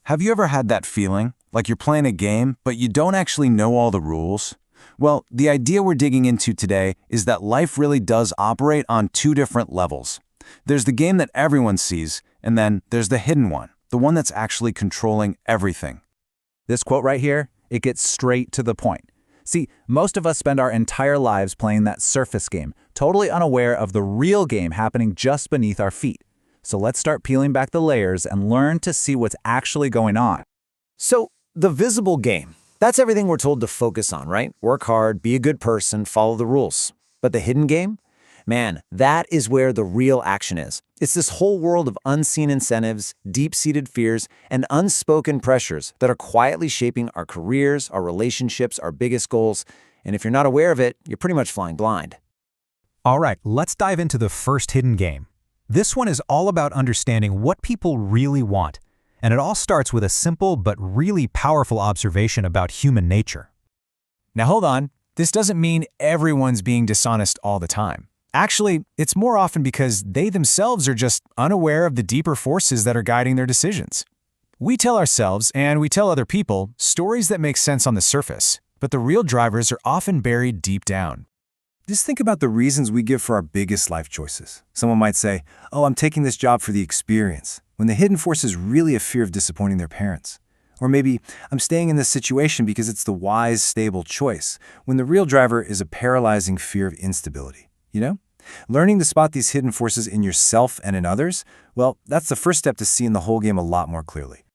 Have you ever had that feeling, like you're playing a game, but you don't actually know all the rules? Well, the idea we're digging into today is that life really does operate on two different levels. There's the game that everyone sees, and then there's the hidden one, the one that's actually controlling everything. This quote right here, it gets straight to the point. See, most of us spend our entire lives playing that surface game, totally unaware of the real game happening just beneath our feet. So let's start peeling back the layers and learn to see what's actually going on. So, the visible game. That's everything we're told to focus on, right? Work hard, be a good person, follow the rules. But the hidden game? Man, that is where the real action is. It's this whole world of unseen incentives, deep-seated fears, and unspoken pressures that are quietly shaping our careers, our relationships, our biggest goals. And if you're not aware of it, you're pretty much flying blind. All right, let's dive into the first hidden game. This one is all about understanding what people really want, and it all starts with a simple but really powerful observation about human nature. Now hold on, this doesn't mean everyone's being dishonest all the time. Actually, it's more often because they themselves are just unaware of the deeper forces that are guiding their decisions. We tell ourselves, and we tell other people, stories that make sense on the surface, but the real drivers are often buried deep down. Just think about the reasons we give for our biggest life choices. Someone might say, "Oh, I'm taking this job for the experience," when the hidden force is really a fear of disappointing their parents. Or maybe, "I'm staying in this situation because it's the wise, stable choice," when the real driver is a paralyzing fear of instability. You know? Learning to spot these hidden forces in yourself and in others, well, that's the first step to seeing the whole game a lot more clearly.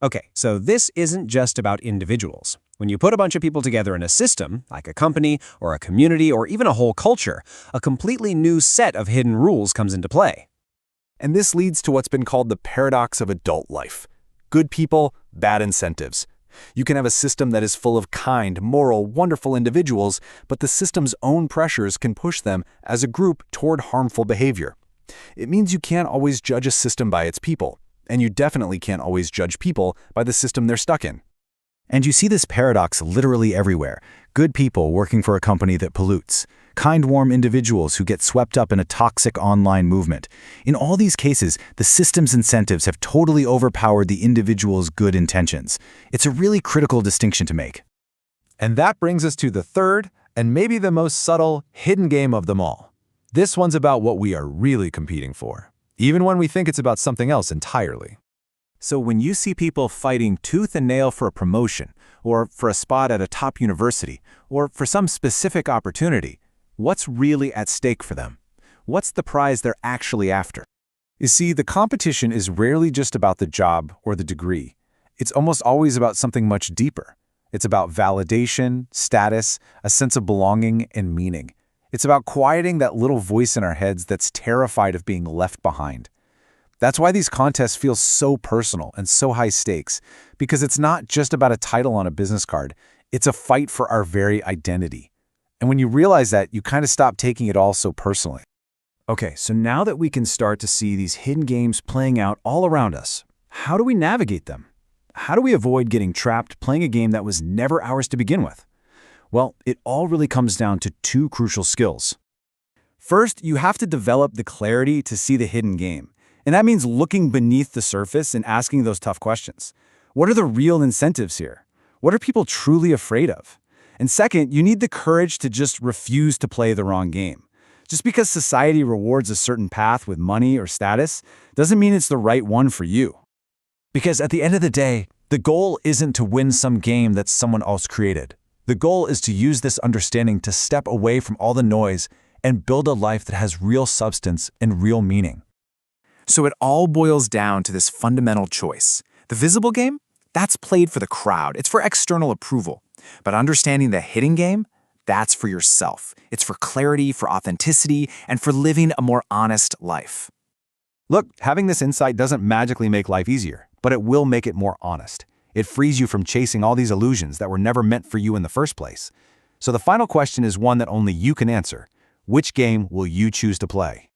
Okay, so this isn't just about individuals. When you put a bunch of people together in a system, like a company or a community or even a whole culture, a completely new set of hidden rules comes into play. And this leads to what's been called the paradox of adult life. Good people, bad incentives. You can have a system that is full of kind, moral, wonderful individuals, but the system's own pressures can push them as a group toward harmful behavior. It means you can't always judge a system by its people, and you definitely can't always judge people by the system they're stuck in. And you see this paradox literally everywhere. Good people working for a company that pollutes. Kind, warm individuals who get swept up in a toxic online movement. In all these cases, the system's incentives have totally overpowered the individual's good intentions. It's a really critical distinction to make. And that brings us to the third, and maybe the most subtle, hidden game of them all. This one's about what we are really competing for, even when we think it's about something else entirely. So when you see people fighting tooth and nail for a promotion, or for a spot at a top university, or for some specific opportunity, what's really at stake for them? What's the prize they're actually after? You see, the competition is rarely just about the job or the degree. It's almost always about something much deeper. It's about validation, status, a sense of belonging, and meaning. It's about quieting that little voice in our heads that's terrified of being left behind. That's why these contests feel so personal and so high stakes, because it's not just about a title on a business card. It's a fight for our very identity. And when you realize that, you kind of stop taking it all so personally. Okay, so now that we can start to see these hidden games playing out all around us, how do we navigate them? How do we avoid getting trapped playing a game that was never ours to begin with? Well, it all really comes down to two crucial skills. First, you have to develop the clarity to see the hidden game. And that means looking beneath the surface and asking those tough questions. What are the real incentives here? What are people truly afraid of? And second, you need the courage to just refuse to play the wrong game. Just because society rewards a certain path with money or status doesn't mean it's the right one for you. Because at the end of the day, the goal isn't to win some game that someone else created. The goal is to use this understanding to step away from all the noise and build a life that has real substance and real meaning. So it all boils down to this fundamental choice. The visible game? That's played for the crowd. It's for external approval. But understanding the hidden game? That's for yourself. It's for clarity, for authenticity, and for living a more honest life. Look, having this insight doesn't magically make life easier, but it will make it more honest. It frees you from chasing all these illusions that were never meant for you in the first place. So the final question is one that only you can answer. Which game will you choose to play?